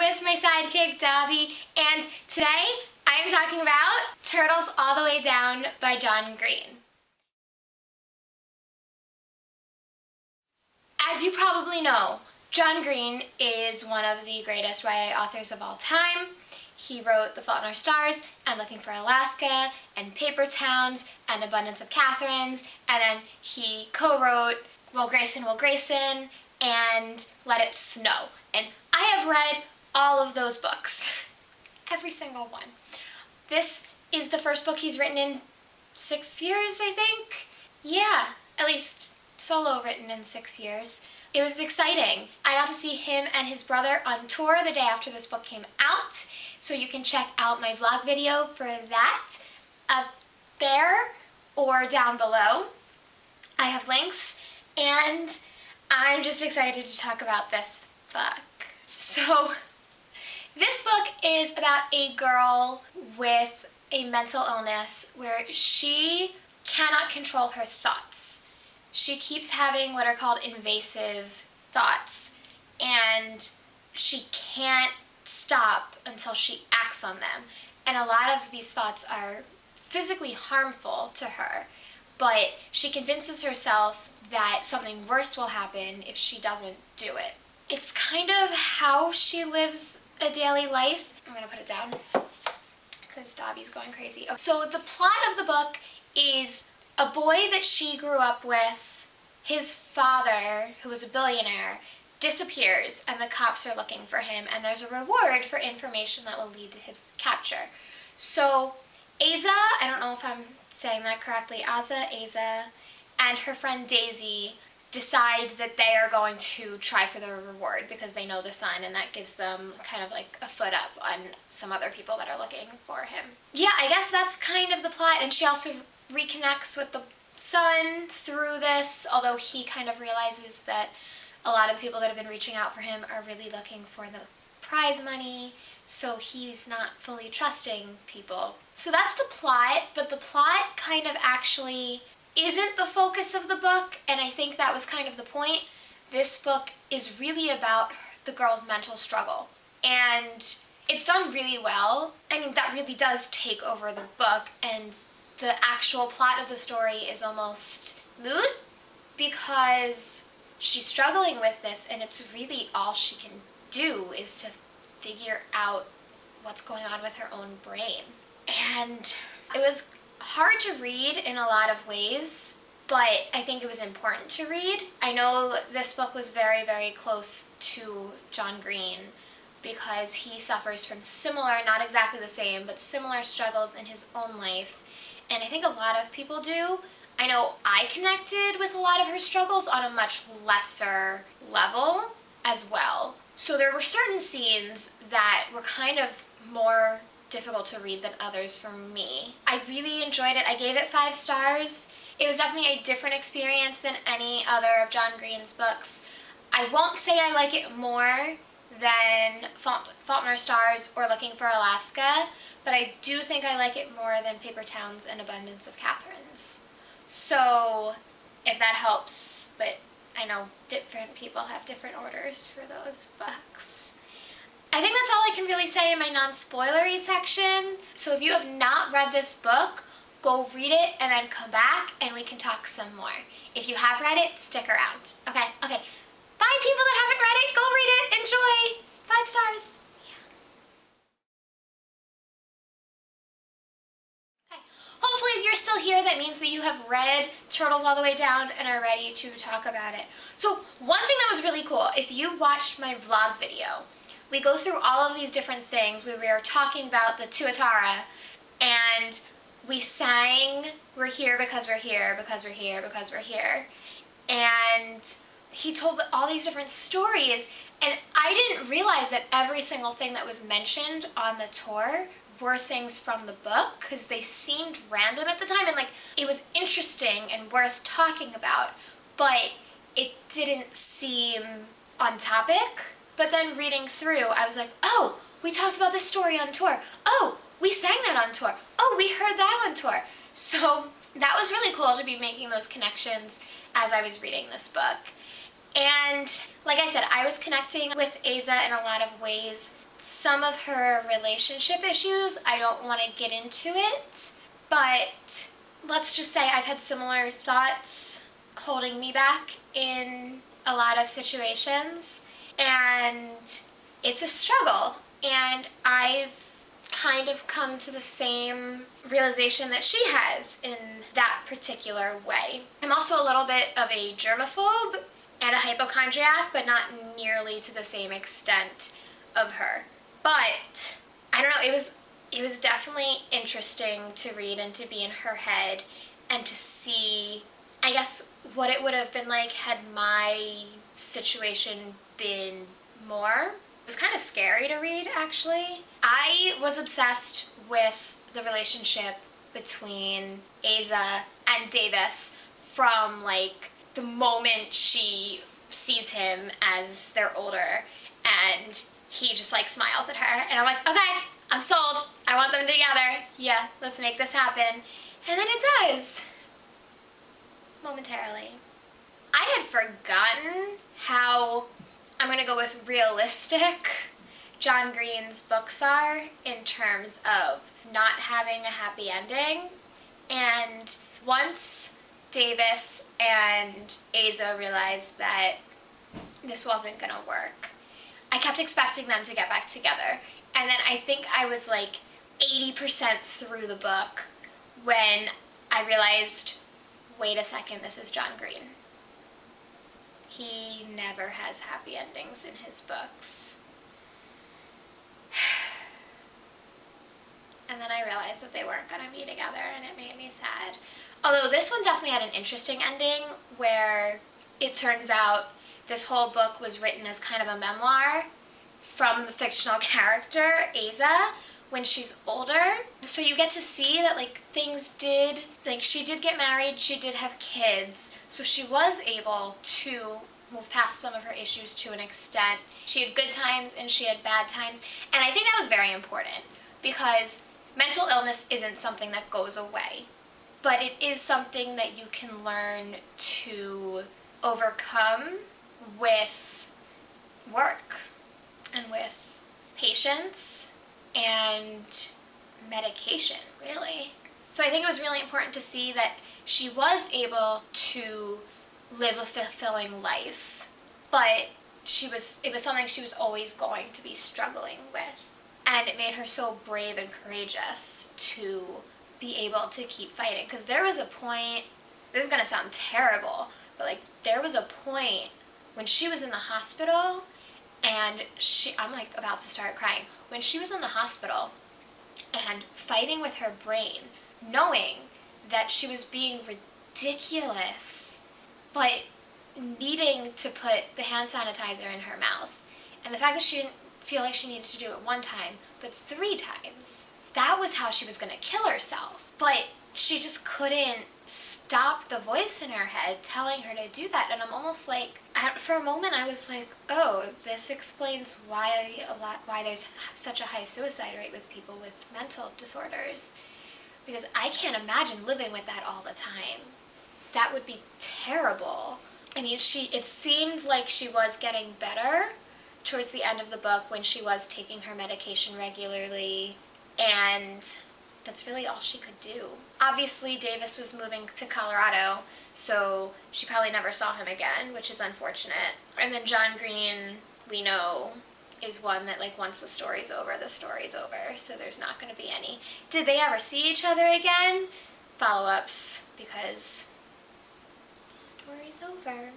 with my sidekick, Dobby, and today I am talking about Turtles All the Way Down by John Green. As you probably know, John Green is one of the greatest YA authors of all time. He wrote The Fault in Our Stars, and Looking for Alaska, and Paper Towns, and Abundance of Catherines, and then he co-wrote Will Grayson, and Let It Snow. And I have read all of those books. Every single one. This is the first book he's written in 6 years, I think? Yeah, at least solo written in 6 years. It was exciting. I got to see him and his brother on tour the day after this book came out, so you can check out my vlog video for that up there or down below. I have links, and I'm just excited to talk about this book. So, this book is about a girl with a mental illness where she cannot control her thoughts. She keeps having what are called invasive thoughts, and she can't stop until she acts on them. And a lot of these thoughts are physically harmful to her, but she convinces herself that something worse will happen if she doesn't do it. It's kind of how she lives a daily life. I'm gonna put it down because Dobby's going crazy. So the plot of the book is a boy that she grew up with, his father, who was a billionaire, disappears and the cops are looking for him, and there's a reward for information that will lead to his capture. So Aza, I don't know if I'm saying that correctly, Aza, and her friend Daisy decide that they are going to try for the reward because they know the son, and that gives them kind of like a foot up on some other people that are looking for him. Yeah, I guess that's kind of the plot, and she also reconnects with the son through this, although he kind of realizes that a lot of the people that have been reaching out for him are really looking for the prize money, so he's not fully trusting people. So that's the plot, but the plot kind of actually isn't the focus of the book, and I think that was kind of the point. This book is really about the girl's mental struggle, and it's done really well. I mean, that really does take over the book, and the actual plot of the story is almost moot because she's struggling with this, and it's really all she can do is to figure out what's going on with her own brain. And it was hard to read in a lot of ways, but I think it was important to read. I know this book was very, very close to John Green because he suffers from similar, not exactly the same, but similar struggles in his own life. And I think a lot of people do. I know I connected with a lot of her struggles on a much lesser level as well. So there were certain scenes that were kind of more difficult to read than others for me. I really enjoyed it. I gave it 5 stars. It was definitely a different experience than any other of John Green's books. I won't say I like it more than Fault in Our Stars or Looking for Alaska, but I do think I like it more than Paper Towns and Abundance of Catherines. So, if that helps, but I know different people have different orders for those books. I think that's all I can really say in my non-spoilery section. So if you have not read this book, go read it and then come back and we can talk some more. If you have read it, stick around. Okay. Bye, people that haven't read it. Go read it. Enjoy. 5 stars. Yeah. Okay. Hopefully if you're still here, that means that you have read Turtles All the Way Down and are ready to talk about it. So one thing that was really cool, if you watched my vlog video, we go through all of these different things where we are talking about the Tuatara, and we sang We're Here Because We're Here, Because We're Here, Because We're Here. And he told all these different stories, and I didn't realize that every single thing that was mentioned on the tour were things from the book, because they seemed random at the time, and like it was interesting and worth talking about, but it didn't seem on topic. But then reading through, I was like, oh, we talked about this story on tour. Oh, we sang that on tour. Oh, we heard that on tour. So that was really cool to be making those connections as I was reading this book. And like I said, I was connecting with Aza in a lot of ways some of her relationship issues. I don't want to get into it, but let's just say I've had similar thoughts holding me back in a lot of situations, and it's a struggle, and I've kind of come to the same realization that she has in that particular way. I'm also a little bit of a germaphobe and a hypochondriac, but not nearly to the same extent of her. But I don't know, it was definitely interesting to read and to be in her head and to see, I guess, what it would have been like had my situation been more. It was kind of scary to read, actually. I was obsessed with the relationship between Aza and Davis from like the moment she sees him as they're older, and he just like smiles at her, and I'm like, okay, I'm sold. I want them together. Yeah, let's make this happen. And then it does. Momentarily. I had forgotten how, I'm gonna go with realistic, John Green's books are in terms of not having a happy ending. And once Davis and Aza realized that this wasn't gonna work, I kept expecting them to get back together. And then I think I was like 80% through the book when I realized, wait a second, this is John Green. He never has happy endings in his books. And then I realized that they weren't going to be together, and it made me sad. Although this one definitely had an interesting ending where it turns out this whole book was written as kind of a memoir from the fictional character, Aza, when she's older. So you get to see that like things did, like she did get married, she did have kids, so she was able to move past some of her issues to an extent. She had good times and she had bad times, and I think that was very important because mental illness isn't something that goes away, but it is something that you can learn to overcome with work and with patience and medication, really. So I think it was really important to see that she was able to live a fulfilling life, but it was something she was always going to be struggling with. And it made her so brave and courageous to be able to keep fighting. Because there was a point, this is going to sound terrible, but like there was a point when she was in the hospital, and I'm like about to start crying. When she was in the hospital and fighting with her brain, knowing that she was being ridiculous, but needing to put the hand sanitizer in her mouth, and the fact that she didn't feel like she needed to do it one time, but 3 times, that was how she was going to kill herself. But she just couldn't stop the voice in her head telling her to do that. And I'm almost like, for a moment I was like, oh, this explains why there's such a high suicide rate with people with mental disorders, because I can't imagine living with that all the time. That would be terrible. I mean, it seemed like she was getting better towards the end of the book when she was taking her medication regularly, and that's really all she could do. Obviously, Davis was moving to Colorado, so she probably never saw him again, which is unfortunate. And then John Green, we know, is one that like once the story's over, so there's not going to be any. Did they ever see each other again? Follow-ups, because story's over.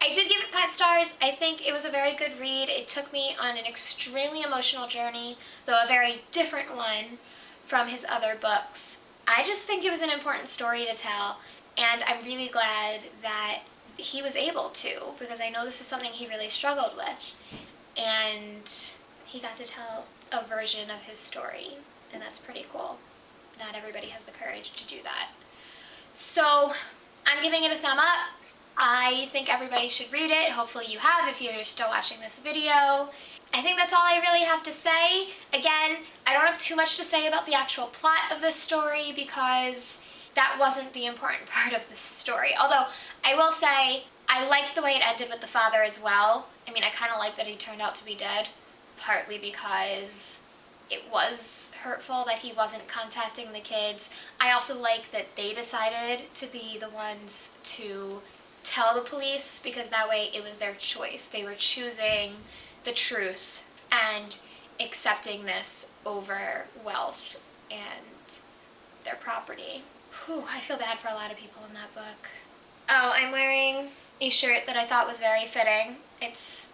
I did give it 5 stars. I think it was a very good read. It took me on an extremely emotional journey, though a very different one from his other books. I just think it was an important story to tell, and I'm really glad that he was able to, because I know this is something he really struggled with, and he got to tell a version of his story, and that's pretty cool. Not everybody has the courage to do that. So I'm giving it a thumb up. I think everybody should read it. Hopefully you have if you're still watching this video. I think that's all I really have to say. Again, I don't have too much to say about the actual plot of this story because that wasn't the important part of the story. Although, I will say, I liked the way it ended with the father as well. I mean, I kind of like that he turned out to be dead. partly because it was hurtful that he wasn't contacting the kids. I also like that they decided to be the ones to tell the police, because that way it was their choice. They were choosing the truth and accepting this over wealth and their property. Whew, I feel bad for a lot of people in that book. Oh, I'm wearing a shirt that I thought was very fitting. It's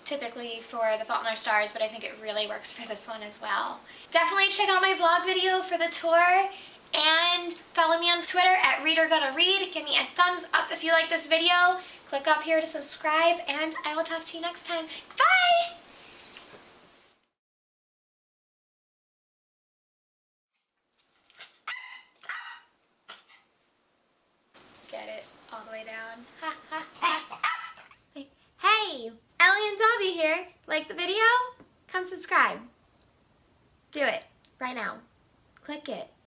typically for The Fault in Our Stars, but I think it really works for this one as well. Definitely check out my vlog video for the tour, and follow me on Twitter at ReaderGonnaRead. Give me a thumbs up if you like this video. Click up here to subscribe, and I will talk to you next time. Bye! Get it all the way down. Ha ha ha. Hey, Ellie and Dobby here. Like the video? Come subscribe. Do it right now. Click it.